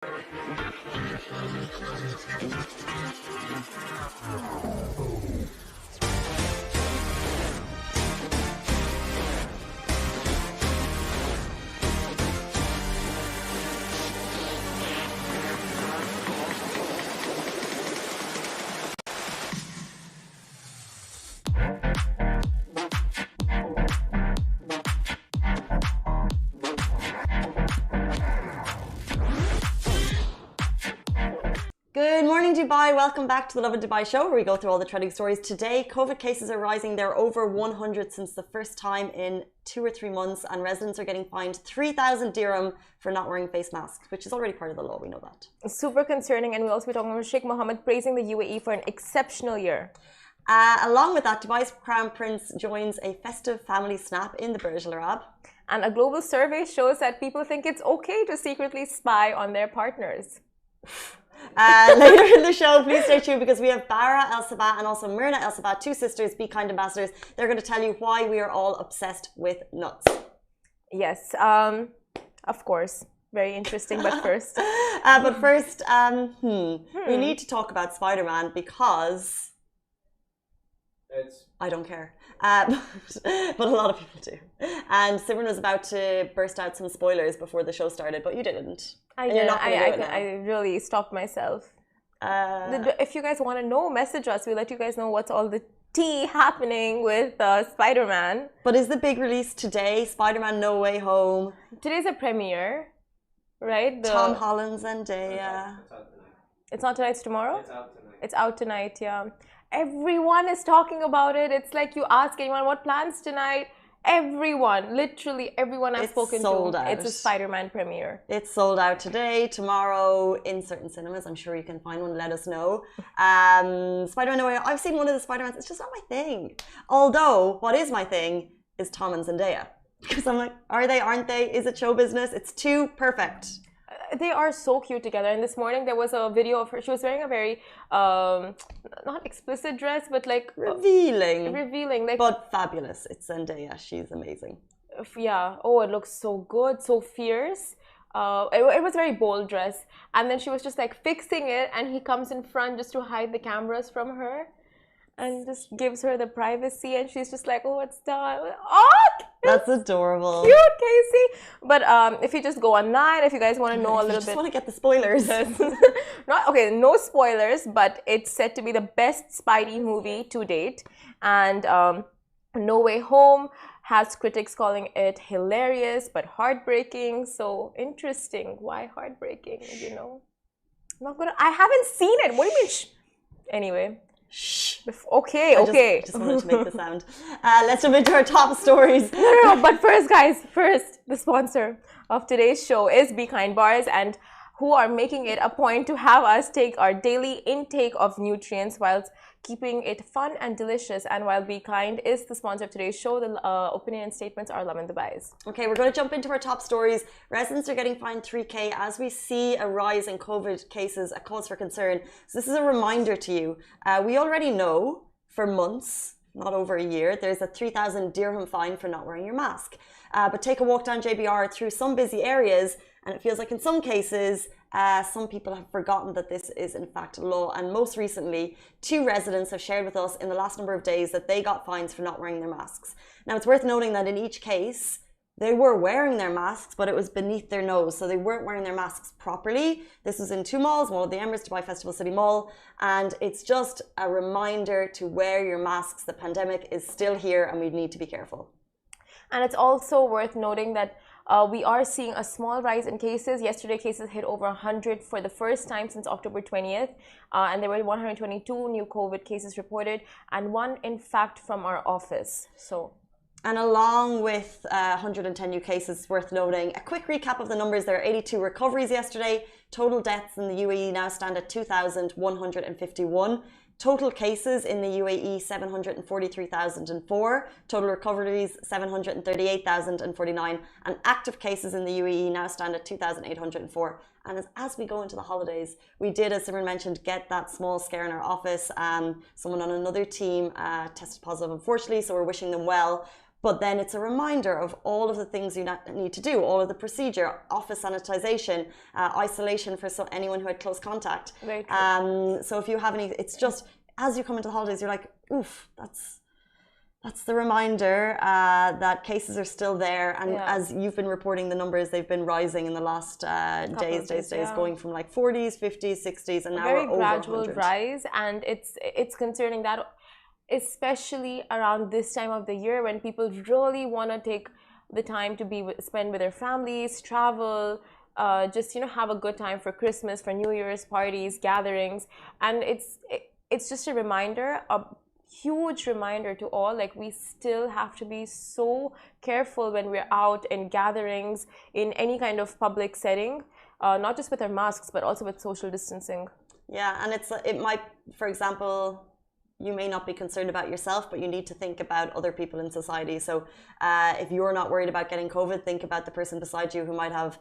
Good morning, Dubai. Welcome back to the Lovin Dubai show, where we go through all the trending stories. Today, COVID cases are rising. They're over 100 since the first time in 2 or 3 months, and residents are getting fined 3,000 dirham for not wearing face masks, which is already part of the law. We know that. Super concerning, and we'll also be talking about Sheikh Mohammed praising the UAE for an exceptional year. Along with that, Dubai's Crown Prince joins a festive family snap in the Burj Al Arab. And a global survey shows that people think it's okay to secretly spy on their partners. Later in the show, please stay tuned because we have Bara El Sabah and also Myrna El Sabah, two sisters, Be Kind ambassadors. They're going to tell you why we are all obsessed with nuts. Yes, of course. Very interesting, but first. We need to talk about Spider-Man because... I don't care. But a lot of people do. And Simran was about to burst out some spoilers before the show started, but you didn't. I really stopped myself. If you guys want to know, message us. We'll let you guys know what's all the tea happening with Spider-Man. But is the big release today? Spider-Man No Way Home. Today's a premiere, right? Tom Holland's and Zendaya. It's not tonight, it's tomorrow? It's out tonight. It's out tonight, yeah. Everyone is talking about it. It's like you ask anyone what plans tonight. Everyone, literally everyone I've spoken sold to, out. it's a Spider-Man premiere. It's sold out today, tomorrow, in certain cinemas. I'm sure you can find one, let us know. Spider-Man No Way Home. I've seen one of the Spider-Mans. It's just not my thing. Although, what is my thing is Tom and Zendaya. Because I'm like, are they, aren't they? Is it show business? It's too perfect. They are so cute together. And this morning there was a video of her. She was wearing a very, not explicit dress, but like... Revealing. Like, but fabulous. It's Zendaya. She's amazing. Yeah. Oh, it looks so good. So fierce. It was a very bold dress. And then she was just like fixing it. And he comes in front just to hide the cameras from her. And just gives her the privacy. And she's just like, oh, it's done. Oh! That's adorable. Cute, Casey. But if you just go online, if you guys want to know a little bit. I just want to get the spoilers. No spoilers, but it's said to be the best Spidey movie to date. And No Way Home has critics calling it hilarious, but heartbreaking. So interesting. Why heartbreaking? You know? I haven't seen it. What do you mean? Anyway. Shh. Okay. I just wanted to make the sound. Let's jump into our top stories. No, but first, guys, the sponsor of today's show is Be Kind Bars, and who are making it a point to have us take our daily intake of nutrients whilst keeping it fun and delicious. And while Be Kind is the sponsor of today's show, the opinion and statements are Lovin Dubai's. Okay, we're going to jump into our top stories. Residents are getting fined 3k as we see a rise in COVID cases, a cause for concern. So this is a reminder to you. We already know for months, not over a year, there's a 3,000 dirham fine for not wearing your mask. But take a walk down JBR through some busy areas, and it feels like in some cases, some people have forgotten that this is in fact law. And most recently, 2 residents have shared with us in the last number of days that they got fines for not wearing their masks. Now, it's worth noting that in each case, they were wearing their masks, but it was beneath their nose. So they weren't wearing their masks properly. This was in 2 malls, one of the Emirates Dubai Festival City Mall. And it's just a reminder to wear your masks. The pandemic is still here and we need to be careful. And it's also worth noting that we are seeing a small rise in cases. Yesterday, cases hit over 100 for the first time since October 20th. And there were 122 new COVID cases reported, and 1, in fact, from our office. And along with 110 new cases, worth noting, a quick recap of the numbers. There are 82 recoveries yesterday. Total deaths in the UAE now stand at 2,151. Total cases in the UAE, 743,004. Total recoveries, 738,049. And active cases in the UAE now stand at 2,804. And as we go into the holidays, we did, as Simran mentioned, get that small scare in our office. Someone on another team tested positive, unfortunately, so we're wishing them well. But then it's a reminder of all of the things you need to do, all of the procedure, office sanitization, isolation for anyone who had close contact. Very true. So if you have any, it's just as you come into the holidays, you're like, oof, that's the reminder that cases are still there. And as you've been reporting the numbers, they've been rising in the last days, going from like 40s, 50s, 60s, and now we're over 100. Very gradual rise, and it's concerning that, especially around this time of the year when people really want to take the time to spend with their families, travel, just have a good time for Christmas, for New Year's parties, gatherings. And it's just a reminder, a huge reminder to all, like we still have to be so careful when we're out in gatherings, in any kind of public setting, not just with our masks but also with social distancing. Yeah, and it might, for example, you may not be concerned about yourself, but you need to think about other people in society. So if you're not worried about getting COVID, think about the person beside you who might have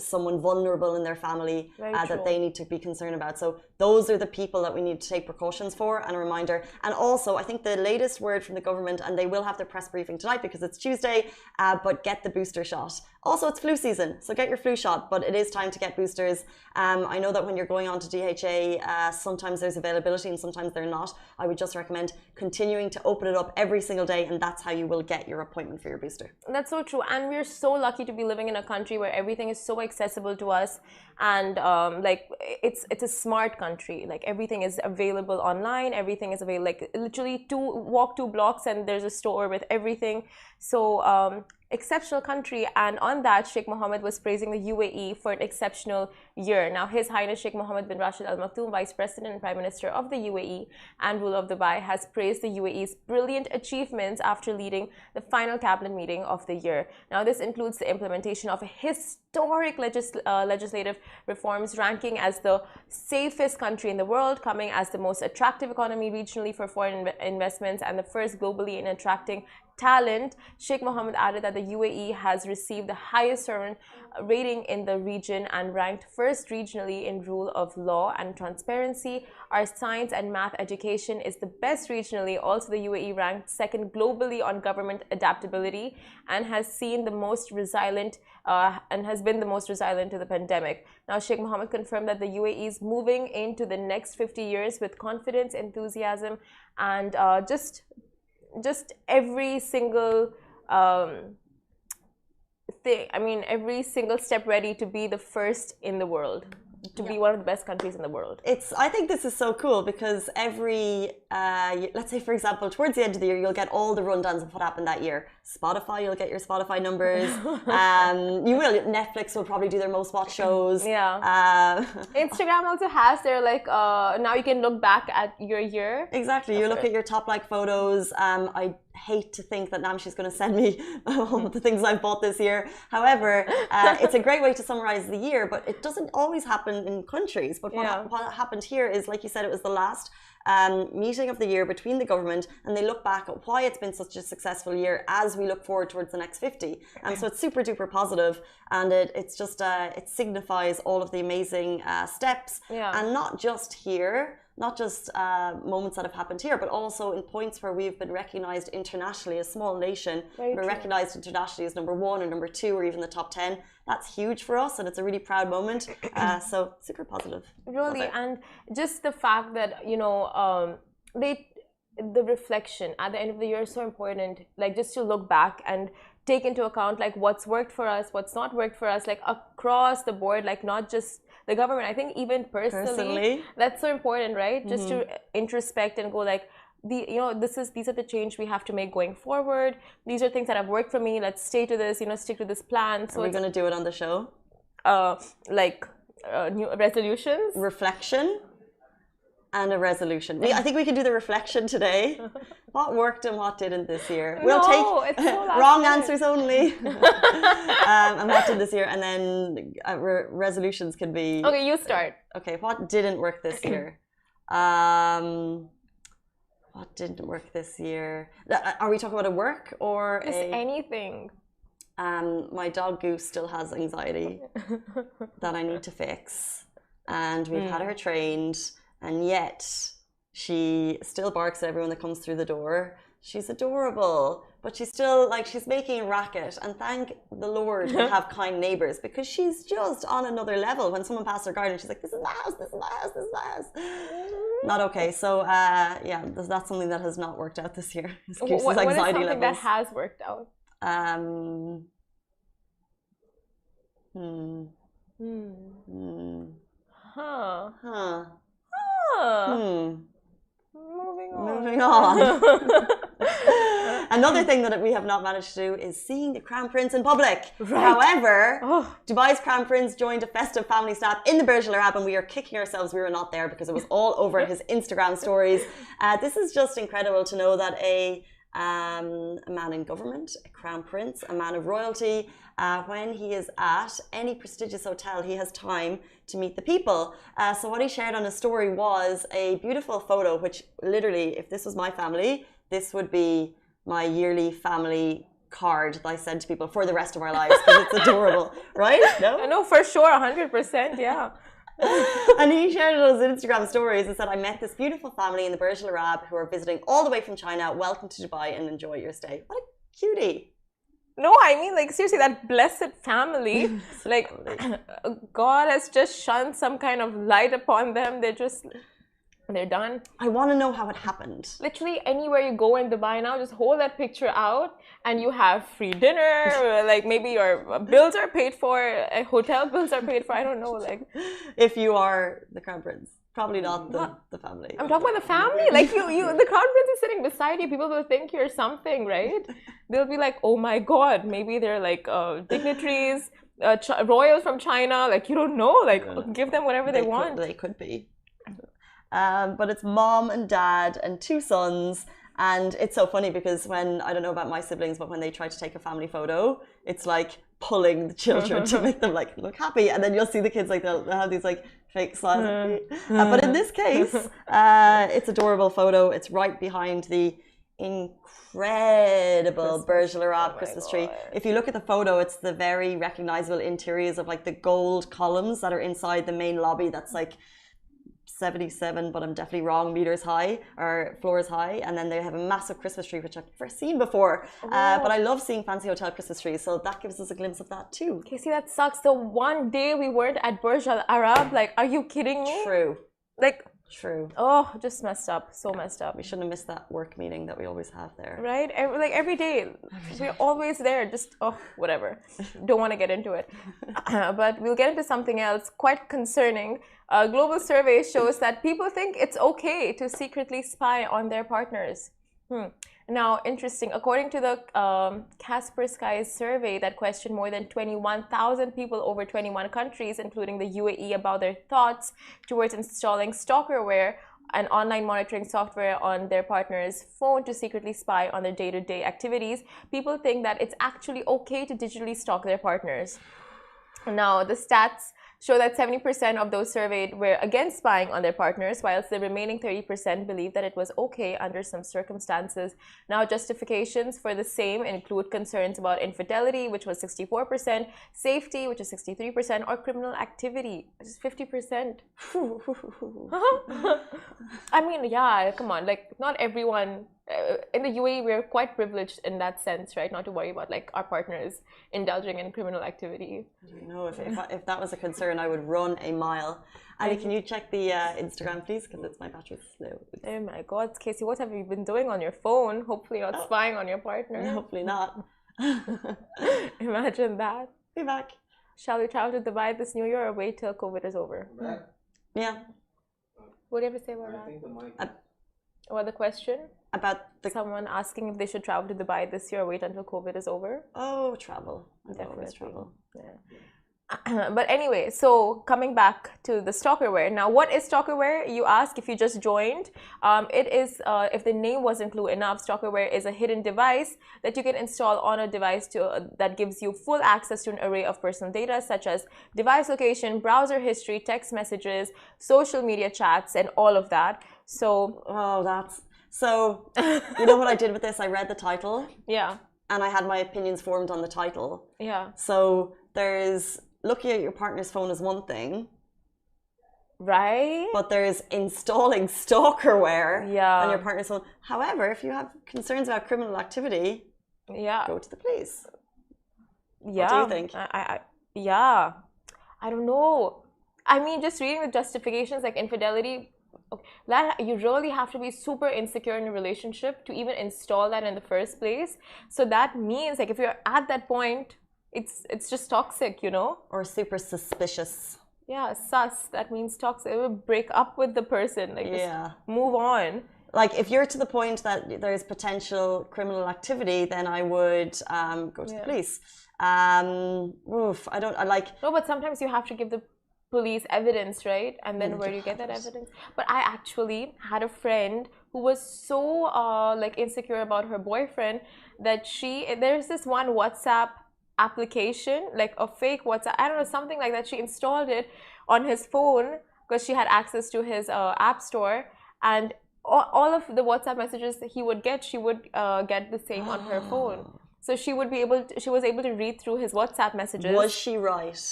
someone vulnerable in their family that they need to be concerned about. So those are the people that we need to take precautions for, and a reminder. And also, I think the latest word from the government, and they will have their press briefing tonight because it's Tuesday, but get the booster shot. Also, it's flu season, so get your flu shot, but it is time to get boosters. I know that when you're going on to DHA, sometimes there's availability and sometimes they're not. I would just recommend continuing to open it up every single day, and that's how you will get your appointment for your booster. That's so true, and we're so lucky to be living in a country where everything is so accessible to us, and like it's a smart country. Like everything is available online, everything is available. Like literally walk 2 blocks and there's a store with everything. So exceptional country. And on that, Sheikh Mohammed was praising the UAE for an exceptional year. Now, His Highness Sheikh Mohammed bin Rashid Al Maktoum, Vice President and Prime Minister of the UAE and ruler of Dubai, has praised the UAE's brilliant achievements after leading the final cabinet meeting of the year. Now, this includes the implementation of a historic legislative reforms, ranking as the safest country in the world, coming as the most attractive economy regionally for foreign investments, and the first globally in attracting talent. Sheikh Mohammed added that the UAE has received the highest sovereign rating in the region and ranked first regionally in rule of law and transparency. Our science and math education is the best regionally. Also, the UAE ranked second globally on government adaptability and has seen the most resilient and has been the most resilient to the pandemic. Now, Sheikh Mohammed confirmed that the UAE is moving into the next 50 years with confidence, enthusiasm, and just every single thing. I mean, every single step ready to be the first in the world, to be one of the best countries in the world. I think this is so cool because every, let's say, for example, towards the end of the year, you'll get all the rundowns of what happened that year. Spotify, you'll get your Spotify numbers. You will. Netflix will probably do their most watched shows. Yeah. Instagram also has their now you can look back at your year. Exactly. You look at your top like photos. I hate to think that Namshi's going to send me all the things I've bought this year. However, it's a great way to summarize the year, but it doesn't always happen in countries. But what happened here is, like you said, it was the last meeting of the year between the government, and they look back at why it's been such a successful year as we look forward towards the next 50. And so it's super duper positive, and it's just it signifies all of the amazing steps, and not just here, not just moments that have happened here, but also in points where we've been recognized internationally. A small nation, we're recognized internationally as number 1 or number 2 or even the top 10. That's huge for us, and it's a really proud moment. So super positive. Really, and just the fact that the reflection at the end of the year is so important. Like just to look back and take into account like what's worked for us, what's not worked for us, like across the board, like not just the government. I think even personally, that's so important, right? Just to introspect and go like, these are the change we have to make going forward. These are things that have worked for me. Let's stay to this, stick to this plan. So are we going to do it on the show? New resolutions, reflection, and a resolution. I think we can do the reflection today. What worked and what didn't this year? We'll take wrong answers only. And what did this year? And then resolutions can be... Okay, you start. Okay, what didn't work this year? What didn't work this year? Are we talking about a work or just anything? My dog Goose still has anxiety that I need to fix. And we've had her trained. And yet, she still barks at everyone that comes through the door. She's adorable. but she's still like, she's making a racket. And thank the Lord we have kind neighbours, because she's just on another level. When someone passed her garden, she's like, this is my house, this is my house, this is my house. Not okay. So yeah, that's something that has not worked out this year. What is something levels. that has worked out? Moving on. Another thing that we have not managed to do is seeing the Crown Prince in public. Right. However, Dubai's Crown Prince joined a festive family snap in the Burj Al Arab, and we are kicking ourselves we were not there because it was all over his Instagram stories. This is just incredible to know that a man in government, a Crown Prince, a man of royalty, when he is at any prestigious hotel, he has time to meet the people. So what he shared on his story was a beautiful photo, which literally, if this was my family, this would be my yearly family card that I send to people for the rest of our lives, because it's adorable, right? No? No, for sure, 100%, yeah. And he shared it on his Instagram stories and said, I met this beautiful family in the Burj Al Arab who are visiting all the way from China. Welcome to Dubai and enjoy your stay. What a cutie. No, I mean, like, seriously, that blessed family, like, God has just shone some kind of light upon them. They're done. I want to know how it happened. Literally, anywhere you go in Dubai now, just hold that picture out and you have free dinner, like maybe your bills are paid for, hotel bills are paid for, I don't know, like. If you are the Crown Prince. Probably not the family. I'm talking about the family. Like the Crown Prince is sitting beside you. People will think you're something, right? They'll be like, oh my God, maybe they're like dignitaries, royals from China. Like, you don't know. Like, give them whatever they want. They could be. But it's mom and dad and 2 sons. And it's so funny because when, I don't know about my siblings, but when they try to take a family photo, it's like pulling the children to make them like look happy. And then you'll see the kids like they'll have these like fake smiles. But in this case, it's adorable photo. It's right behind the incredible Burj Al Arab Christmas tree. If you look at the photo, it's the very recognizable interiors of like the gold columns that are inside the main lobby. That's like 77, but I'm definitely wrong, meters high or floors high, and then they have a massive Christmas tree which I've never seen before. But I love seeing fancy hotel Christmas trees, so that gives us a glimpse of that too. Casey, that sucks. The one day we weren't at Burj Al Arab, like, are you kidding me? True. Like, true. Oh, just messed up. So messed up. We shouldn't have missed that work meeting that we always have there. Right? Every day. We're always there. Just, whatever. Don't want to get into it. But we'll get into something else quite concerning. A global survey shows that people think it's okay to secretly spy on their partners. Now, interesting. According to the Kaspersky survey that questioned more than 21,000 people over 21 countries, including the UAE, about their thoughts towards installing stalkerware, an online monitoring software on their partner's phone to secretly spy on their day-to-day activities, people think that it's actually okay to digitally stalk their partners. Now, the stats show that 70% of those surveyed were against spying on their partners, whilst the remaining 30% believed that it was okay under some circumstances. Now, justifications for the same include concerns about infidelity, which was 64%, safety, which is 63%, or criminal activity, which is 50%. I mean, yeah, come on, like, not everyone. In the UAE, we're quite privileged in that sense, right? Not to worry about like our partners indulging in criminal activity. You know, if that was a concern, I would run a mile. Ali, can you check the Instagram, please? Because it's my battery's slow. Oh my God, Casey, what have you been doing on your phone? Hopefully not spying on your partner. Hopefully not. Imagine that. Be back. Shall we travel to Dubai this New Year or wait till COVID is over? Yeah. What do you have to say about that? About the question? About someone asking if they should travel to Dubai this year or wait until COVID is over? Oh, travel. Definitely travel. Yeah. But anyway, so coming back to the stalkerware. Now, what is stalkerware? You ask if you just joined. It is, if the name wasn't clue enough, stalkerware is a hidden device that you can install on a device that gives you full access to an array of personal data, such as device location, browser history, text messages, social media chats, and all of that. So, So, you know what I did with this? I read the title. Yeah. And I had my opinions formed on the title. Yeah. So, there's looking at your partner's phone is one thing. Right. But there's installing stalkerware on your partner's phone. However, if you have concerns about criminal activity, Yeah. go to the police. Yeah. What do you think? Yeah. I don't know. I mean, just reading the justifications like infidelity, that you really have to be super insecure in a relationship to even install that in the first place. So that means like if you're at that point, it's just toxic, you know? Or super suspicious. Yeah, sus. That means toxic. It will break up with the person. Like just move on. Like if you're to the point that there's potential criminal activity, then I would go to the police. No, but sometimes you have to give the police evidence, right? And then where do you get that evidence? But I actually had a friend who was so like insecure about her boyfriend that there's this one WhatsApp application, like a fake WhatsApp, I don't know, something like that. She installed it on his phone because she had access to his app store, and all of the WhatsApp messages he would get, she would get the same on her phone. So she was able to read through his WhatsApp messages. Was she right?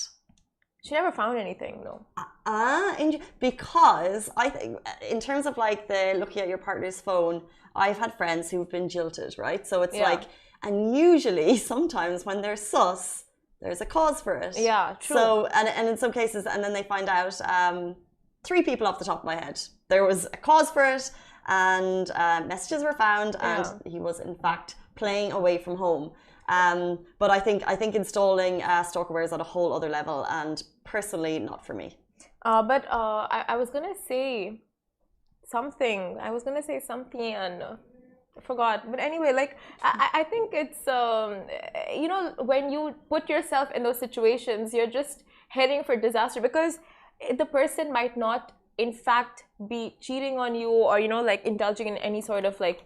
She never found anything, no. Because I think in terms of like the looking at your partner's phone, I've had friends who've been jilted, right? So it's like, and usually sometimes when they're sus, there's a cause for it. Yeah, true. So, and in some cases, and then they find out, 3 people off the top of my head, there was a cause for it, and messages were found, and he was in fact playing away from home. But I think installing stalkerware is at a whole other level, and personally not for me. But I was gonna say something. And I forgot. But anyway, like I think it's you know, when you put yourself in those situations, you're just heading for disaster, because the person might not in fact be cheating on you, or you know, like indulging in any sort of like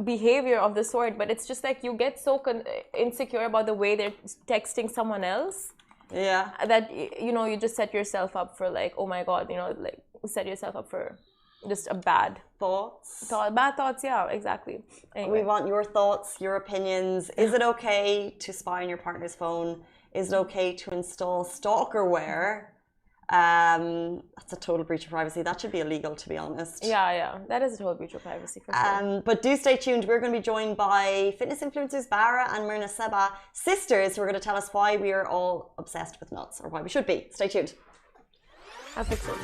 behavior of the sort, but it's just like you get so insecure about the way they're texting someone else, that you know, you just set yourself up for like, oh my god, you know, like set yourself up for just a bad thoughts. Yeah, exactly. Anyway. We want your thoughts, your opinions. Is it okay to spy on your partner's phone? Is it okay to install stalkerware? That's a total breach of privacy. That should be illegal, to be honest. Yeah, that is a total breach of privacy for sure. But do stay tuned. We're going to be joined by fitness influencers Bara and Myrna Seba, sisters, who are going to tell us why we are all obsessed with nuts, or why we should be. Stay tuned. I'll fix it.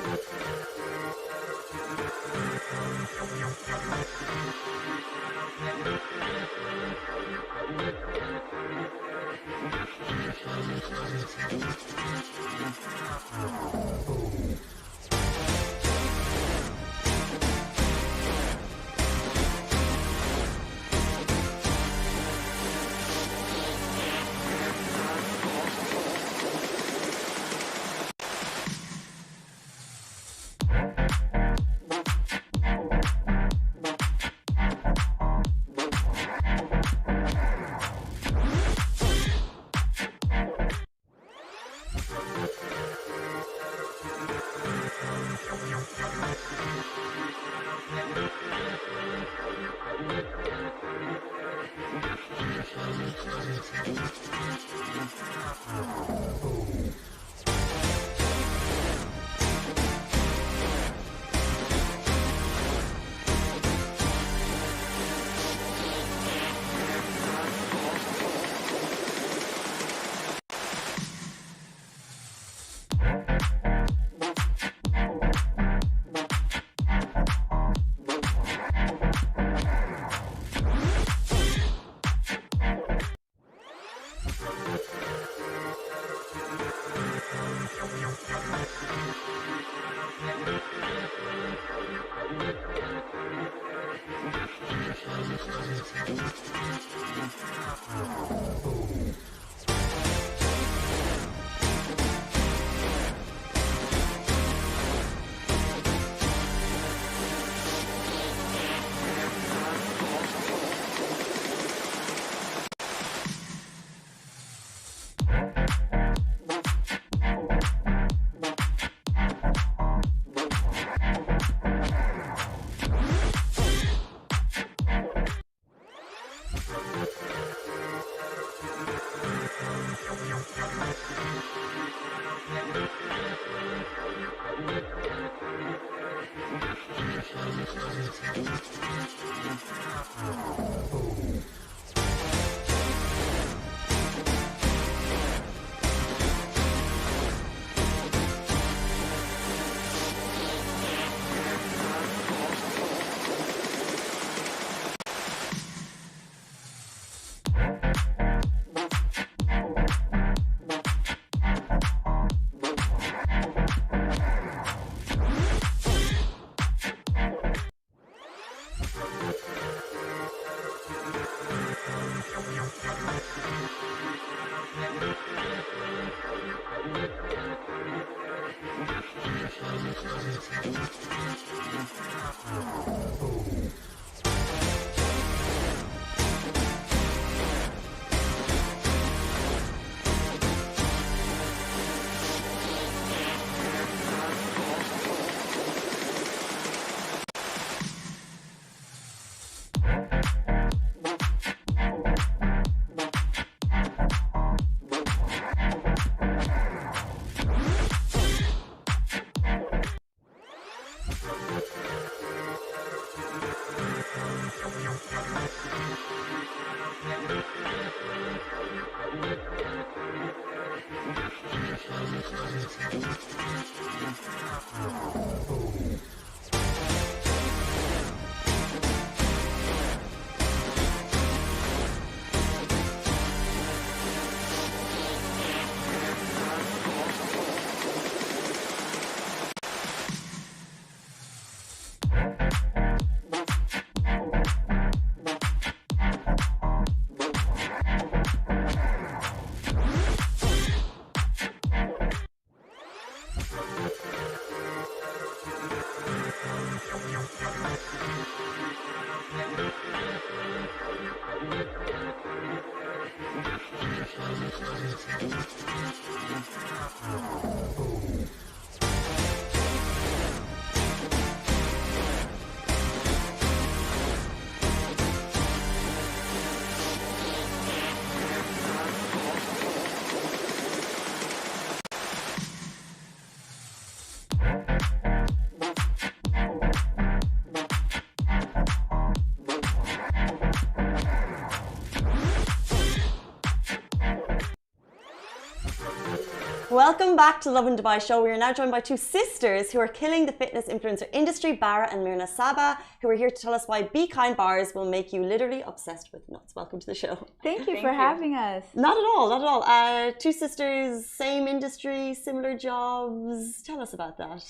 Welcome back to Lovin Dubai show. We are now joined by two sisters who are killing the fitness influencer industry, Bara and Mirna Saba, who are here to tell us why Be Kind bars will make you literally obsessed with nuts. Welcome to the show. Thank you for having us. Not at all, not at all. Two sisters, same industry, similar jobs. Tell us about that.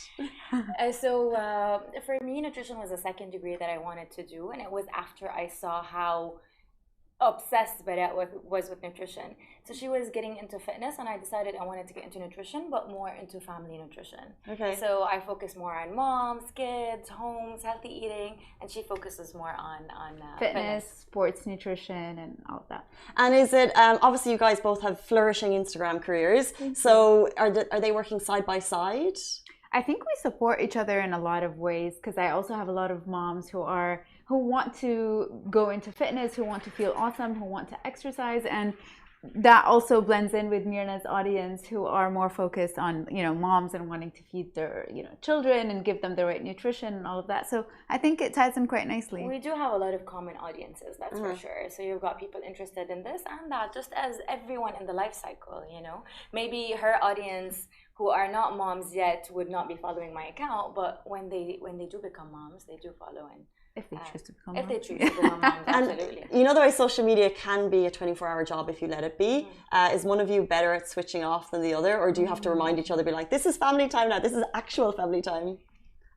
For me, nutrition was a second degree that I wanted to do, and it was after I saw how obsessed Bara was with nutrition. So she was getting into fitness, and I decided I wanted to get into nutrition, but more into family nutrition. Okay. So I focus more on moms, kids, homes, healthy eating, and she focuses more on fitness, sports nutrition, and all of that. And is it obviously you guys both have flourishing Instagram careers? So are they working side by side? I think we support each other in a lot of ways, because I also have a lot of moms who want to go into fitness, who want to feel awesome, who want to exercise, and that also blends in with Mirna's audience, who are more focused on, you know, moms and wanting to feed their, you know, children and give them the right nutrition and all of that. So I think it ties in quite nicely. We do have a lot of common audiences, that's for sure. So you've got people interested in this and that, just as everyone in the life cycle, you know. Maybe her audience who are not moms yet would not be following my account, but when they do become moms, they do follow in. If they choose to become moms. moms. If they choose to become moms, absolutely. And you know the way social media can be a 24-hour job if you let it be. Is one of you better at switching off than the other, or do you have to remind each other, be like, this is family time now, this is actual family time?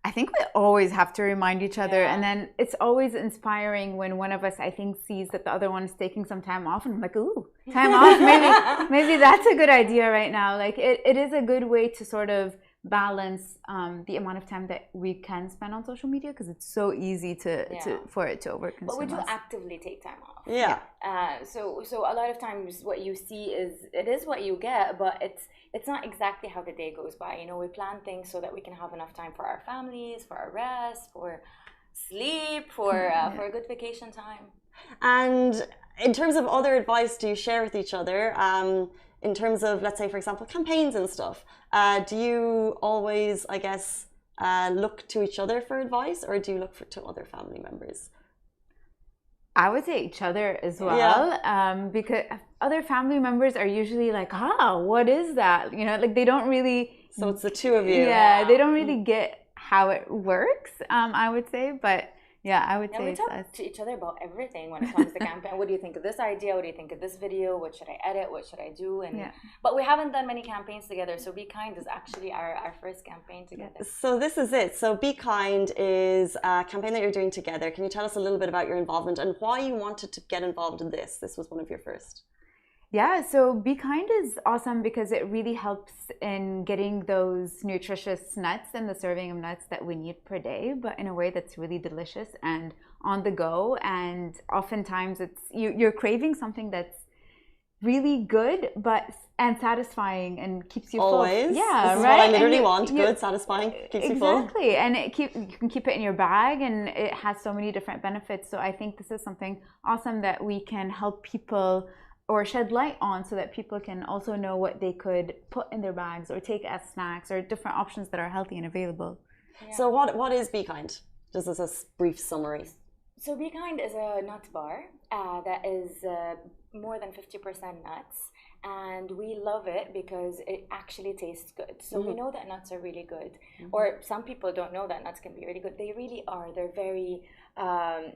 I think we always have to remind each other, and then it's always inspiring when one of us, I think, sees that the other one is taking some time off, and I'm like, ooh, time off, maybe that's a good idea right now. Like it is a good way to sort of balance the amount of time that we can spend on social media, because it's so easy for it to overconsume. But we do actively take time off. Yeah. So a lot of times what you see is what you get, but it's not exactly how the day goes by. You know, we plan things so that we can have enough time for our families, for our rest, for sleep, for a good vacation time. And in terms of other advice, do you share with each other? In terms of, let's say, for example, campaigns and stuff, do you always, I guess, look to each other for advice, or do you look to other family members? I would say each other as well, because other family members are usually like, what is that? You know, like they don't really... So it's the two of you. Yeah, they don't really get how it works, I would say, but... Yeah, I would say we talk to each other about everything when it comes to campaign. What do you think of this idea? What do you think of this video? What should I edit? What should I do? But we haven't done many campaigns together. So Be Kind is actually our first campaign together. So this is it. So Be Kind is a campaign that you're doing together. Can you tell us a little bit about your involvement and why you wanted to get involved in this? This was one of your first. Yeah, so Be Kind is awesome because it really helps in getting those nutritious nuts and the serving of nuts that we need per day, but in a way that's really delicious and on the go. And oftentimes you're craving something that's really good and satisfying and keeps you Always. full. Yeah, this is right. what I literally want. Good, satisfying, keeps you full. Exactly, and you can keep it in your bag, and it has so many different benefits. So I think this is something awesome that we can help people or shed light on, so that people can also know what they could put in their bags or take as snacks or different options that are healthy and available. Yeah. So what is Be Kind? Just as a brief summary. So Be Kind is a nut bar that is more than 50% nuts, and we love it because it actually tastes good. So we know that nuts are really good, or some people don't know that nuts can be really good. They really are. They're very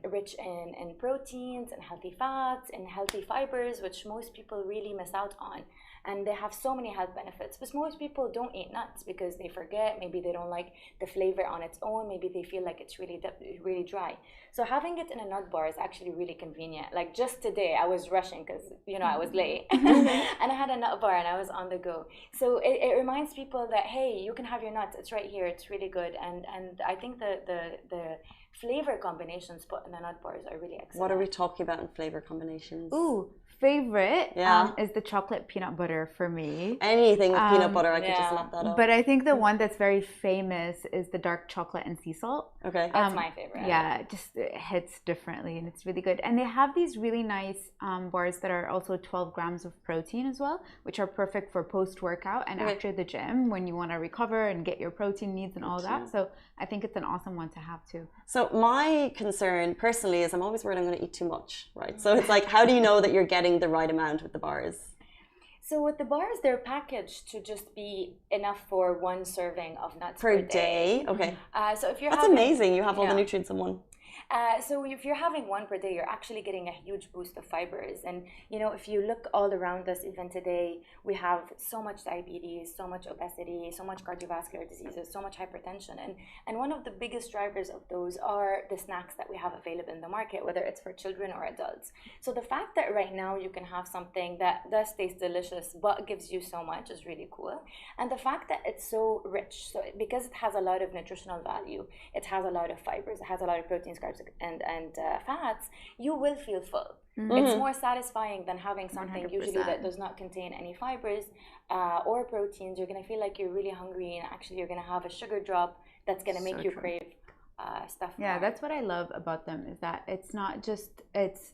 rich in proteins and healthy fats and healthy fibers, which most people really miss out on. And they have so many health benefits, but most people don't eat nuts because they forget. Maybe they don't like the flavor on its own. Maybe they feel like it's really dry. So having it in a nut bar is actually really convenient. Like just today, I was rushing because I was late, and I had a nut bar and I was on the go. So it reminds people that hey, you can have your nuts. It's right here. It's really good. And I think the flavor combinations put in the nut bars are really excellent. What are we talking about in flavor combinations? Ooh. Favorite is the chocolate peanut butter for me. Anything with peanut butter, I could just lap that up. But I think the one that's very famous is the dark chocolate and sea salt. Okay. That's my favorite. Yeah, it hits differently and it's really good. And they have these really nice bars that are also 12 grams of protein as well, which are perfect for post-workout and after the gym when you want to recover and get your protein needs and all that. So I think it's an awesome one to have too. So my concern personally is I'm always worried I'm going to eat too much, right? So it's like, how do you know that you're getting the right amount with the bars? So with the bars, they're packaged to just be enough for one serving of nuts per day. Okay. So if you're That's amazing. You have all the nutrients in one. So if you're having one per day, you're actually getting a huge boost of fibers. And if you look all around us, even today, we have so much diabetes, so much obesity, so much cardiovascular diseases, so much hypertension. And one of the biggest drivers of those are the snacks that we have available in the market, whether it's for children or adults. So the fact that right now you can have something that does taste delicious but gives you so much is really cool. And the fact that it's so rich, so because it has a lot of nutritional value, it has a lot of fibers, it has a lot of proteins, carbs, and fats, you will feel full. It's more satisfying than having something 100%. Usually that does not contain any fibers or proteins. You're going to feel like you're really hungry, and actually you're going to have a sugar drop that's going to make you crave stuff. Yeah, that's what I love about them, is that it's not just,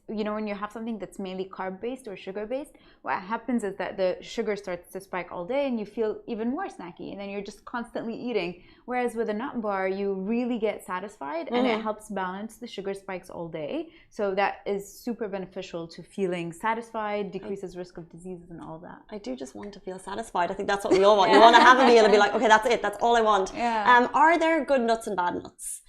when you have something that's mainly carb based or sugar based, what happens is that the sugar starts to spike all day and you feel even more snacky, and then you're just constantly eating. Whereas with a nut bar, you really get satisfied and it helps balance the sugar spikes all day. So that is super beneficial to feeling satisfied, decreases risk of diseases and all that. I do just want to feel satisfied. I think that's what we all want. You want to have a meal and be like, okay, that's it. That's all I want. Yeah. Are there good nuts and bad nuts?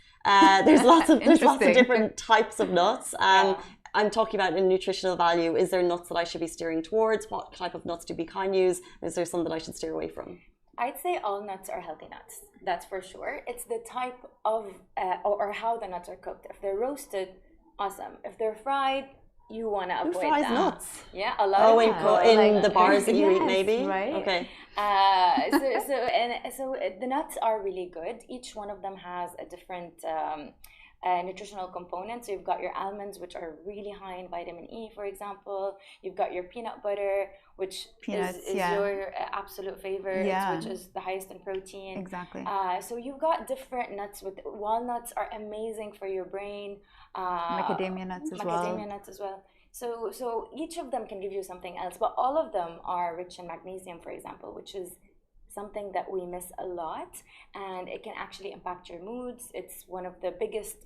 There's lots of different types of nuts. I'm talking about in nutritional value. Is there nuts that I should be steering towards? What type of nuts do Be Kind use? Is there some that I should steer away from? I'd say all nuts are healthy nuts. That's for sure. It's the type of or how the nuts are cooked. If they're roasted, awesome. If they're fried, you want to avoid Who fries that. nuts? Yeah, a lot of people. In the bars that you eat, maybe? Right. Okay. So the nuts are really good. Each one of them has a different nutritional component. So you've got your almonds, which are really high in vitamin E, for example. You've got your peanut butter, which is your absolute favorite, which is the highest in protein. Exactly. So you've got different nuts. With walnuts are amazing for your brain. Macadamia nuts as well. So each of them can give you something else, but all of them are rich in magnesium, for example, which is something that we miss a lot, and it can actually impact your moods. It's one of the biggest,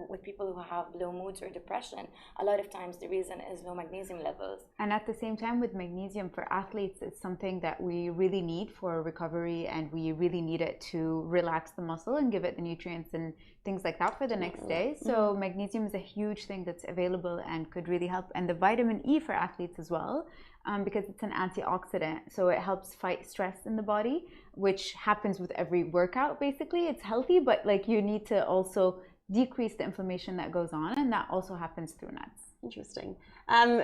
with people who have low moods or depression, a lot of times the reason is low magnesium levels. And at the same time, with magnesium for athletes, it's something that we really need for recovery, and we really need it to relax the muscle and give it the nutrients and things like that for the next day. So magnesium is a huge thing that's available and could really help. And the vitamin E for athletes as well, because it's an antioxidant. So it helps fight stress in the body, which happens with every workout, basically. It's healthy, but you need to also decrease the inflammation that goes on, and that also happens through nuts. Interesting.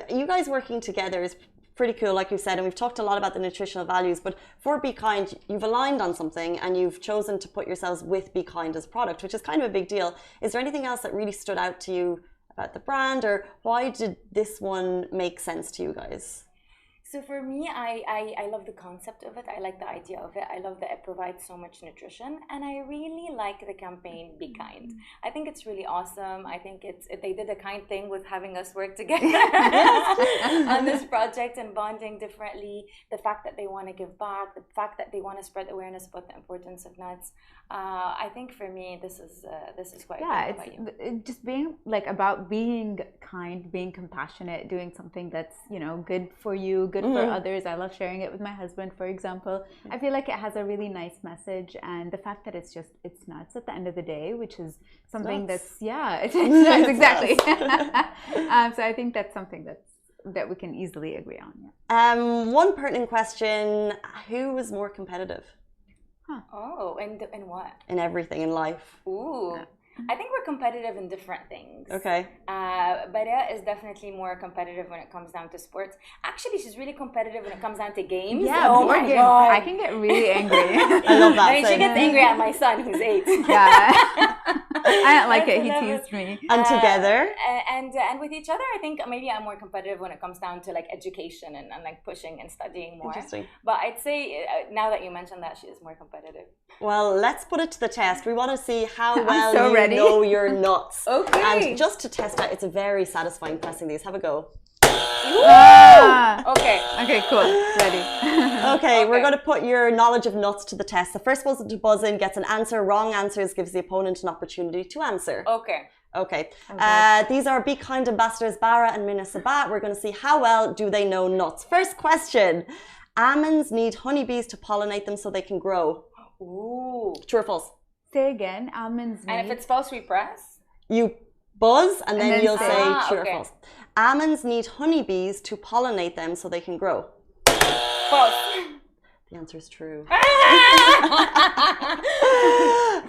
You guys working together is pretty cool, like you said, and we've talked a lot about the nutritional values, but for Be Kind, you've aligned on something and you've chosen to put yourselves with Be Kind as a product, which is kind of a big deal. Is there anything else that really stood out to you about the brand, or why did this one make sense to you guys? So for me, I love the concept of it. I like the idea of it. I love that it provides so much nutrition, and I really like the campaign Be Kind. I think it's really awesome. I think they did a kind thing with having us work together on this project and bonding differently. The fact that they want to give back, the fact that they want to spread awareness about the importance of nuts. I think for me, this is quite it's just being like about being kind, being compassionate, doing something that's good for you, good for others. I love sharing it with my husband, for example. I feel like it has a really nice message, and the fact that it's nuts at the end of the day, which is something that's it's nuts, exactly. So I think that's something that we can easily agree on. One pertinent question: who was more competitive? Oh, and what? In everything in life. Ooh. I think we're competitive in different things. Okay. Bara is definitely more competitive when it comes down to sports. Actually, she's really competitive when it comes down to games. Yeah, oh my God. I can get really angry. I love that. I mean, she gets angry at my son, who's 8. Yeah. I don't like it. He teased me. And together? And with each other, I think maybe I'm more competitive when it comes down to like education and like pushing and studying more. Interesting. But I'd say now that you mentioned that, she is more competitive. Well, let's put it to the test. We want to see how well you know your nuts. Okay. And just to test out, it's very satisfying pressing these. Have a go. Okay. Okay, cool. Ready. Okay, we're going to put your knowledge of nuts to the test. The first person to buzz in gets an answer. Wrong answers gives the opponent an opportunity to answer. Okay. These are Be Kind ambassadors Bara and Mina Sabat. We're going to see how well do they know nuts. First question. Almonds need honeybees to pollinate them so they can grow. Ooh. True or false? Say again. Almonds need... And if it's false, we press? You buzz and then you'll say true or okay. false. Almonds need honeybees to pollinate them so they can grow. False. The answer is true.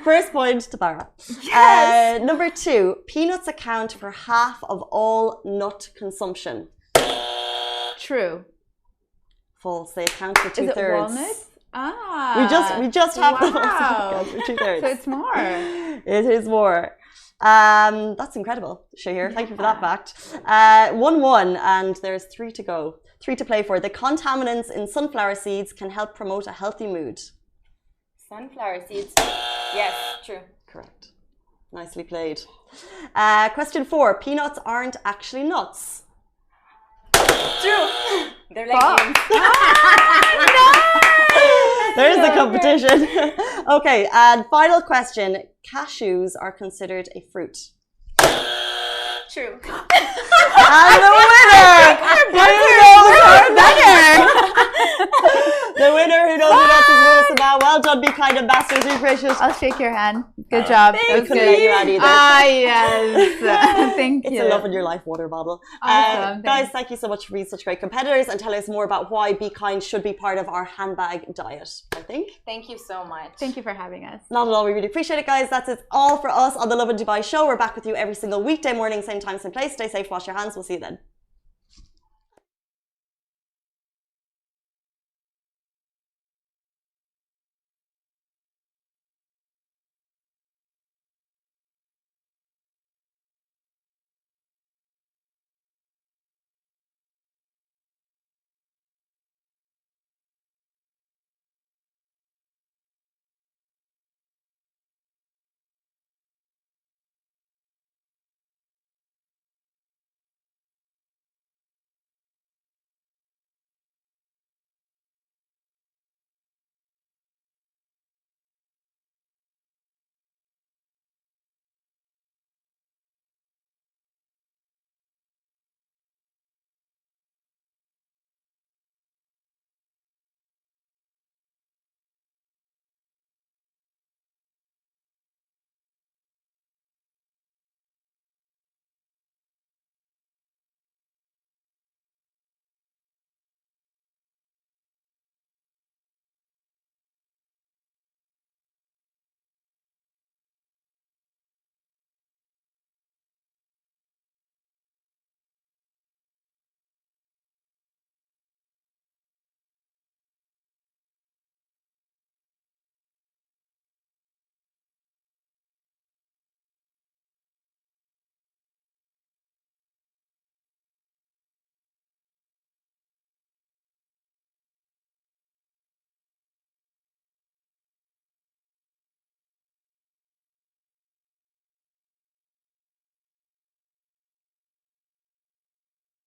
First point to Bara. Yes. Number 2, peanuts account for half of all nut consumption. True. False. They account for 2/3. Is it walnuts? We just have the wow. for 2/3. So it's more. It is more. That's incredible, Shahir. Thank you for that fact. 1-1, and there's 3 to go. 3 to play for. The contaminants in sunflower seeds can help promote a healthy mood. Sunflower seeds. Yes, true. Correct. Nicely played. Question 4. Peanuts aren't actually nuts. True. They're legumes. There's the competition. Okay, and final question. Cashews are considered a fruit. True. And the winner! The winner who knows the nuts is Mina Sabat. Well done, Be Kind ambassadors. We appreciate it. I'll shake your hand. Good job. Thank you. Let you out either. Yes. Thank you. It's a Lovin Your Life water bottle. Awesome. Guys, thank you so much for being such great competitors and tell us more about why Be Kind should be part of our handbag diet, I think. Thank you so much. Thank you for having us. Not at all. We really appreciate it, guys. That's it all for us on the Lovin Dubai show. We're back with you every single weekday morning, same time, same place. Stay safe, wash your hands. We'll see you then.